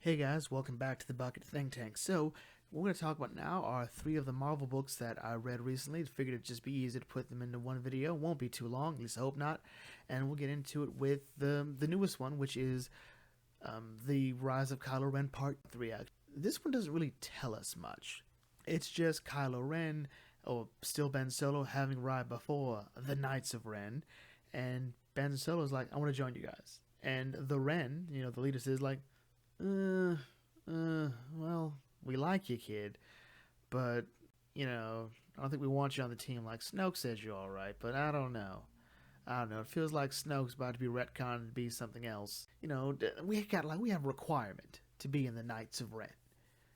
Hey guys, welcome back to the Bucket Think Tank. So, what we're going to talk about now are three of the Marvel books that I read recently. Figured it'd just be easy to put them into one video. Won't be too long, at least I hope not. And we'll get into it with the newest one, which is The Rise of Kylo Ren Part 3. This one doesn't really tell us much. It's just Kylo Ren, or still Ben Solo, having arrived before the Knights of Ren. And Ben Solo's like, I want to join you guys. And the Ren, the leader says like, uh, well, we like you, kid, but, I don't think we want you on the team. Like, Snoke says you're alright, but I don't know. I don't know. It feels like Snoke's about to be retconned to be something else. We have a requirement to be in the Knights of Ren.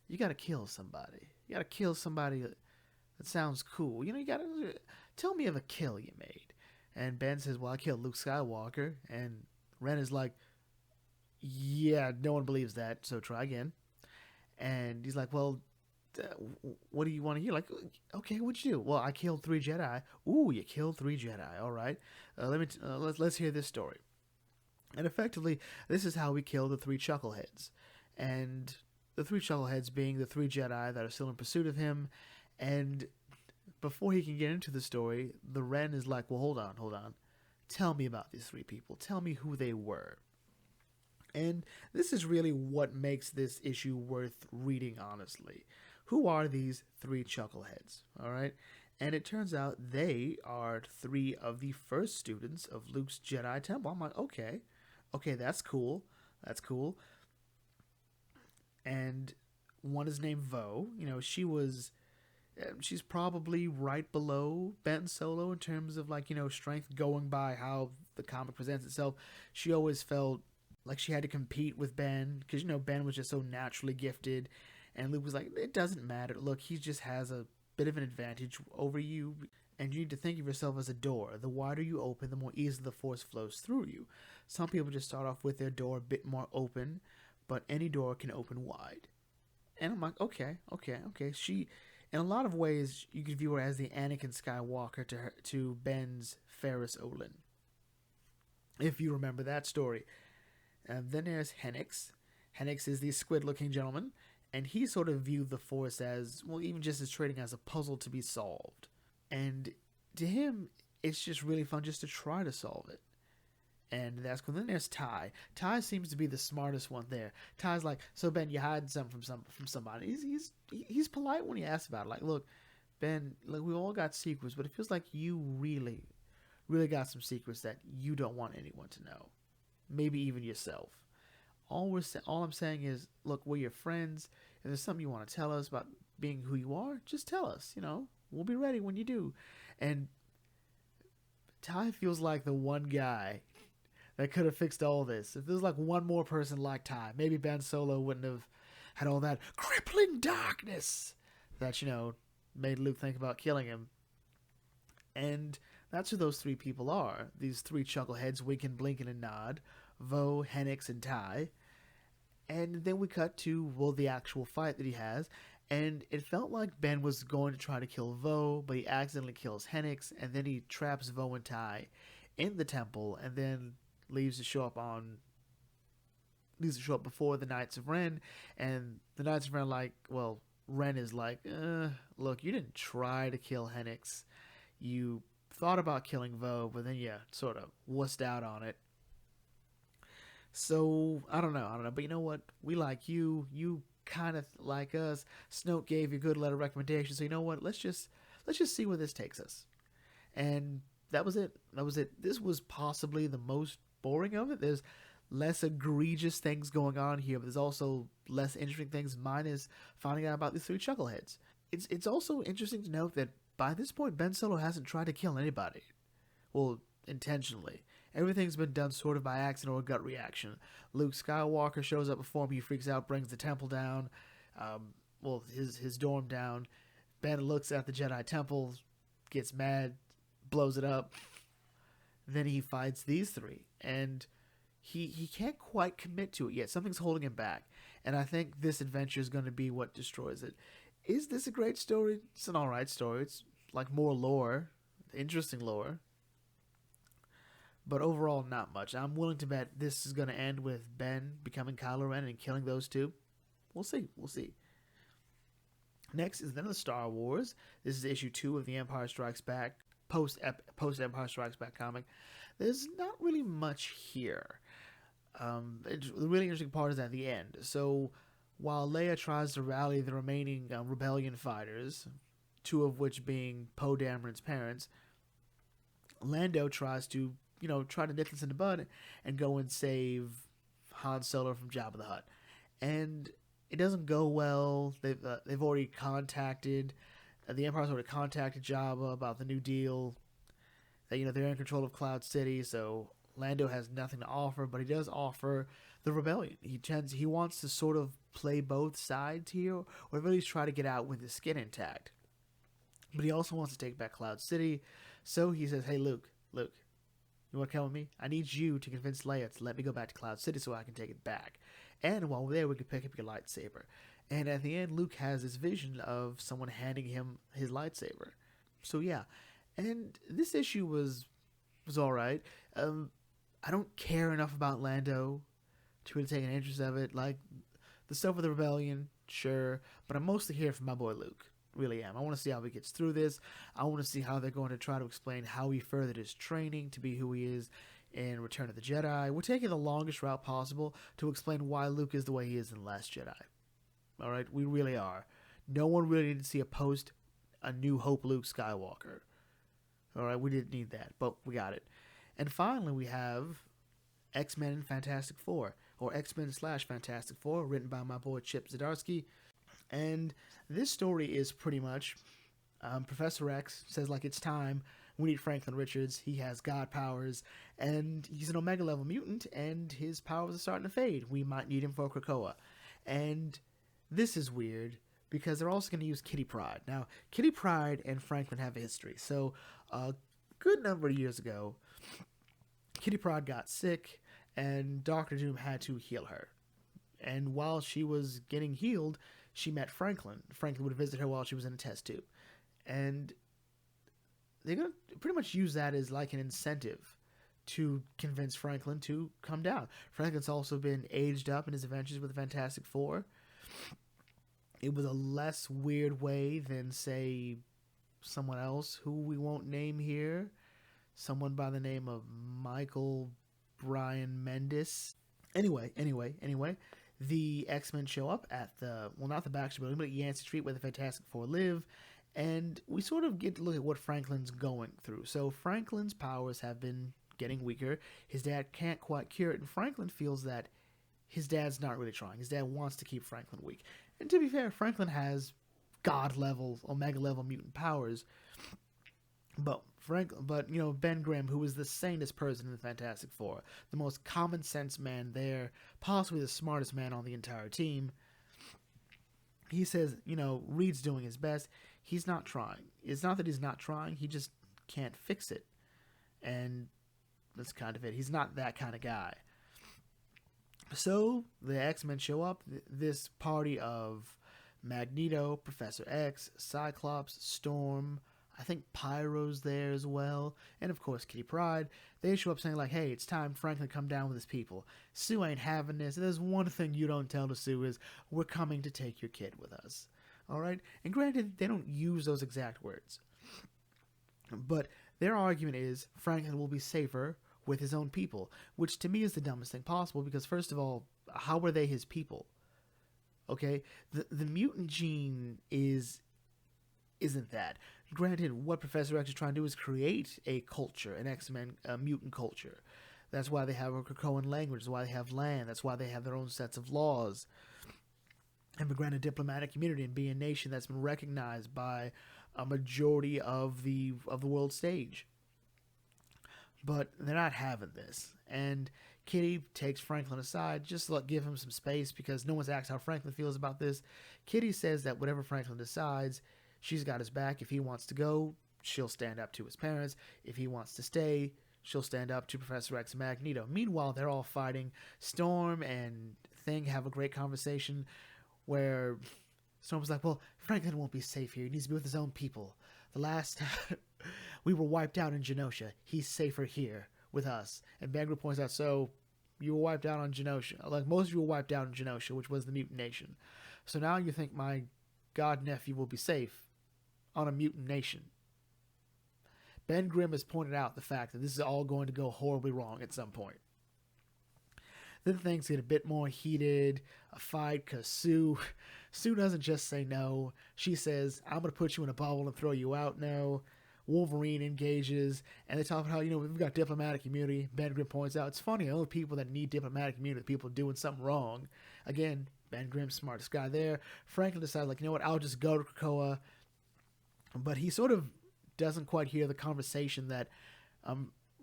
You gotta kill somebody. You gotta kill somebody that sounds cool. You gotta tell me of a kill you made. And Ben says, well, I killed Luke Skywalker. And Ren is like, yeah, no one believes that, so try again. And he's like, well, what do you want to hear? Like, okay, what'd you do? Well, I killed three Jedi. Ooh, you killed three Jedi. All right, let's hear this story. And effectively, this is how we kill the three Chuckleheads, and the three Chuckleheads being the three Jedi that are still in pursuit of him. And before he can get into the story, the Ren is like, well, hold on. Tell me about these three people. Tell me who they were. And this is really what makes this issue worth reading, honestly. Who are these three Chuckleheads? All right. And it turns out they are three of the first students of Luke's Jedi Temple. I'm like, okay. Okay, that's cool. That's cool. And one is named Vo. She's probably right below Ben Solo in terms of, like, strength, going by how the comic presents itself. She always felt like she had to compete with Ben because Ben was just so naturally gifted, and Luke was like, it doesn't matter. Look, he just has a bit of an advantage over you, and you need to think of yourself as a door. The wider you open, the more easily the Force flows through you. Some people just start off with their door a bit more open, but any door can open wide. And I'm like, okay. She, in a lot of ways, you could view her as the Anakin Skywalker to Ben's Ferris Olin, if you remember that story. Then there's Hennix. Hennix is the squid-looking gentleman, and he sort of viewed the Force as, well, even just as trading as a puzzle to be solved. And to him, it's just really fun just to try to solve it. And that's cool. Then there's Ty. Ty seems to be the smartest one there. Ty's like, so Ben, you hide something from somebody. He's polite when he asks about it. Like, look, Ben, like, we all got secrets, but it feels like you really, really got some secrets that you don't want anyone to know. Maybe even yourself. All I'm saying is, look, we're your friends. If there's something you want to tell us about being who you are, just tell us. We'll be ready when you do. And Ty feels like the one guy that could have fixed all this. If there was like one more person like Ty, maybe Ben Solo wouldn't have had all that crippling darkness that made Luke think about killing him. And that's who those three people are. These three chuckleheads, wink and blink and a nod. Vo, Hennix, and Ty. And then we cut to, well, the actual fight that he has. And it felt like Ben was going to try to kill Vo, but he accidentally kills Hennix. And then he traps Vo and Ty in the temple. And then leaves to show up before the Knights of Ren. And the Knights of Ren are like, well, Ren is like, look, you didn't try to kill Hennix. You thought about killing Vo, but then you sort of wussed out on it. So I don't know, but you know what? We like you. You kind of like us. Snoke gave you a good letter of recommendation. So you know what? Let's just see where this takes us. And that was it. This was possibly the most boring of it. There's less egregious things going on here, but there's also less interesting things. Mine is finding out about these three chuckleheads. It's also interesting to note that by this point, Ben Solo hasn't tried to kill anybody. Well, intentionally. Everything's been done sort of by accident or gut reaction. Luke Skywalker shows up before him. He freaks out, brings the temple down. His dorm down. Ben looks at the Jedi Temple, gets mad, blows it up. Then he fights these three. And he can't quite commit to it yet. Something's holding him back. And I think this adventure is going to be what destroys it. Is this a great story? It's an alright story. It's like more lore, interesting lore. But overall, not much. I'm willing to bet this is going to end with Ben becoming Kylo Ren and killing those two. We'll see. We'll see. Next is another Star Wars. This is issue 2 of the Empire Strikes Back post Empire Strikes Back comic. There's not really much here. The really interesting part is at the end. So while Leia tries to rally the remaining rebellion fighters, 2 of which being Poe Dameron's parents, Lando tries to nip this in the bud and go and save Han Solo from Jabba the Hutt, and it doesn't go well. They've already contacted the Empire's already contacted Jabba about the New Deal. That they're in control of Cloud City, so Lando has nothing to offer, but he does offer the rebellion. He wants to sort of play both sides here, or at least try to get out with his skin intact. But he also wants to take back Cloud City, so he says, "Hey, Luke, you want to come with me? I need you to convince Leia to let me go back to Cloud City so I can take it back. And while we're there, we can pick up your lightsaber." And at the end, Luke has this vision of someone handing him his lightsaber. So yeah, and this issue was all right. I don't care enough about Lando to really take an interest of it. Like the stuff with the rebellion, sure, but I'm mostly here for my boy Luke. Really am. I want to see how he gets through this. I want to see how they're going to try to explain how he furthered his training to be who he is in Return of the Jedi. We're taking the longest route possible to explain why Luke is the way he is in The Last Jedi. All right, we really are. No one really needed to see a New Hope Luke Skywalker. All right, we didn't need that, but we got it. And finally, we have X-Men and Fantastic Four, or X-Men / Fantastic Four, written by my boy Chip Zdarsky. And this story is pretty much Professor X says, like, it's time. We need Franklin Richards. He has God powers, and he's an Omega level mutant, and his powers are starting to fade. We might need him for Krakoa. And this is weird because they're also going to use Kitty Pryde. Now, Kitty Pryde and Franklin have a history. So a good number of years ago, Kitty Pryde got sick, and Dr. Doom had to heal her. And while she was getting healed, she met Franklin. Franklin would visit her while she was in a test tube. And they're going to pretty much use that as like an incentive to convince Franklin to come down. Franklin's also been aged up in his adventures with the Fantastic Four. It was a less weird way than, say, someone else who we won't name here. Someone by the name of Michael Brian Bendis. Anyway. The X-Men show up at not the Baxter Building, but at Yancey Street where the Fantastic Four live, and we sort of get to look at what Franklin's going through. So Franklin's powers have been getting weaker. His dad can't quite cure it, and Franklin feels that his dad's not really trying. His dad wants to keep Franklin weak. And to be fair, Franklin has God-level, Omega-level mutant powers, but Ben Grimm, who is the sanest person in the Fantastic Four, the most common sense man there, possibly the smartest man on the entire team, he says, Reed's doing his best. He's not trying. It's not that he's not trying, he just can't fix it. And that's kind of it. He's not that kind of guy. So the X-Men show up, this party of Magneto, Professor X, Cyclops, Storm, I think Pyro's there as well, and of course Kitty Pryde. They show up saying like, hey, it's time Franklin come down with his people. Sue ain't having this. There's one thing you don't tell to Sue is, we're coming to take your kid with us. Alright? And granted, they don't use those exact words. But their argument is, Franklin will be safer with his own people, which to me is the dumbest thing possible, because first of all, how are they his people? Okay? The mutant gene isn't that. Granted, what Professor X is trying to do is create a culture, an X-Men mutant culture. That's why they have a Krakoan language. That's why they have land. That's why they have their own sets of laws. And grant a diplomatic community and be a nation that's been recognized by a majority of the world stage. But they're not having this. And Kitty takes Franklin aside just to give him some space because no one's asked how Franklin feels about this. Kitty says that whatever Franklin decides, she's got his back. If he wants to go, she'll stand up to his parents. If he wants to stay, she'll stand up to Professor X and Magneto. Meanwhile, they're all fighting. Storm and Thing have a great conversation where Storm's like, well, Franklin won't be safe here. He needs to be with his own people. The last we were wiped out in Genosha. He's safer here with us. And Ben Grimm points out, so you were wiped out on Genosha. Like, most of you were wiped out on Genosha, which was the mutant nation. So now you think my god nephew will be safe on a mutant nation. Ben Grimm has pointed out the fact that this is all going to go horribly wrong at some point. Then things get a bit more heated, a fight, because Sue doesn't just say no. She says, I'm going to put you in a bubble and throw you out now. Wolverine engages, and they talk about how, we've got diplomatic immunity. Ben Grimm points out, it's funny, the only people that need diplomatic immunity are people doing something wrong. Again, Ben Grimm, smartest guy there. Franklin decides, like, what, I'll just go to Krakoa. But he sort of doesn't quite hear the conversation that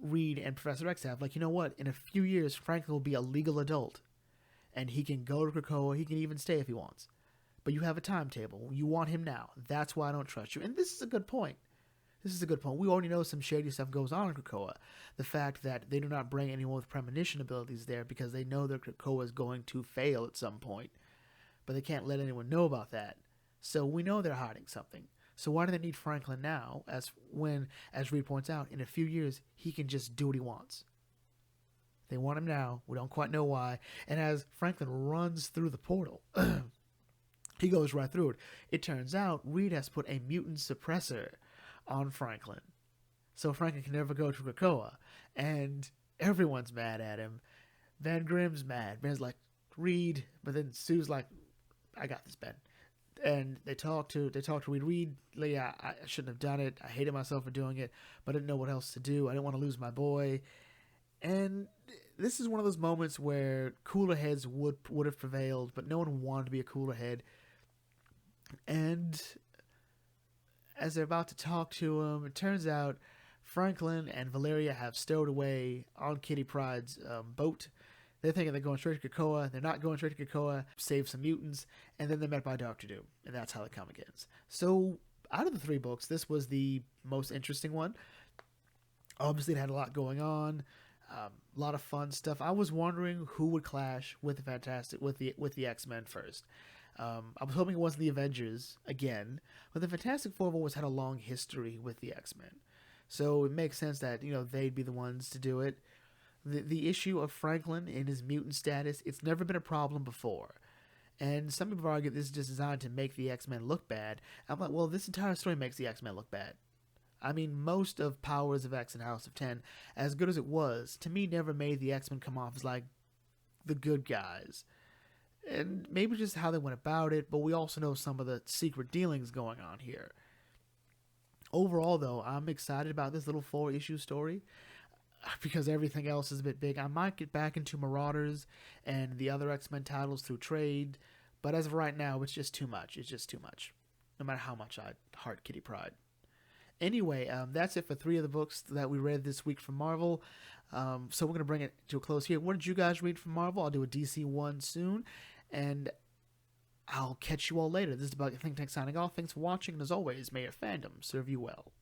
Reed and Professor X have. Like, what, in a few years, Franklin will be a legal adult, and he can go to Krakoa. He can even stay if he wants. But you have a timetable. You want him now. That's why I don't trust you. And this is a good point. We already know some shady stuff goes on in Krakoa. The fact that they do not bring anyone with premonition abilities there because they know that Krakoa is going to fail at some point. But they can't let anyone know about that. So we know they're hiding something. So why do they need Franklin now? As Reed points out, in a few years, he can just do what he wants. They want him now. We don't quite know why. And as Franklin runs through the portal, he goes right through it. It turns out Reed has put a mutant suppressor on Franklin. So Franklin can never go to Krakoa. And everyone's mad at him. Ben Grimm's mad. Ben's like, Reed. But then Sue's like, I got this, Ben. And they talk to Reed. Reed, yeah, I shouldn't have done it. I hated myself for doing it, but I didn't know what else to do. I didn't want to lose my boy. And this is one of those moments where cooler heads would have prevailed, but no one wanted to be a cooler head. And as they're about to talk to him, it turns out Franklin and Valeria have stowed away on Kitty Pryde's boat. They're thinking they're going straight to Krakoa. They're not going straight to Krakoa. Save some mutants. And then they're met by Dr. Doom. And that's how the comic ends. So, out of the 3 books, this was the most interesting one. Obviously, it had a lot going on. A lot of fun stuff. I was wondering who would clash with the X-Men first. I was hoping it wasn't the Avengers again. But the Fantastic Four always had a long history with the X-Men. So, it makes sense that, they'd be the ones to do it. The issue of Franklin and his mutant status, it's never been a problem before. And some people argue this is just designed to make the X-Men look bad. I'm like, well, this entire story makes the X-Men look bad. I mean, most of Powers of X and House of 10, as good as it was, to me never made the X-Men come off as like the good guys. And maybe just how they went about it, but we also know some of the secret dealings going on here. Overall, though, I'm excited about this little 4-issue story. Because everything else is a bit big. I might get back into Marauders and the other X-Men titles through trade, but as of right now, it's just too much. It's just too much, no matter how much I heart Kitty Pryde. Anyway, that's it for 3 of the books that we read this week from Marvel. So we're going to bring it to a close here. What did you guys read from Marvel? I'll do a DC one soon, and I'll catch you all later. This is About Think Tank signing off. Thanks for watching, and as always, may your fandom serve you well.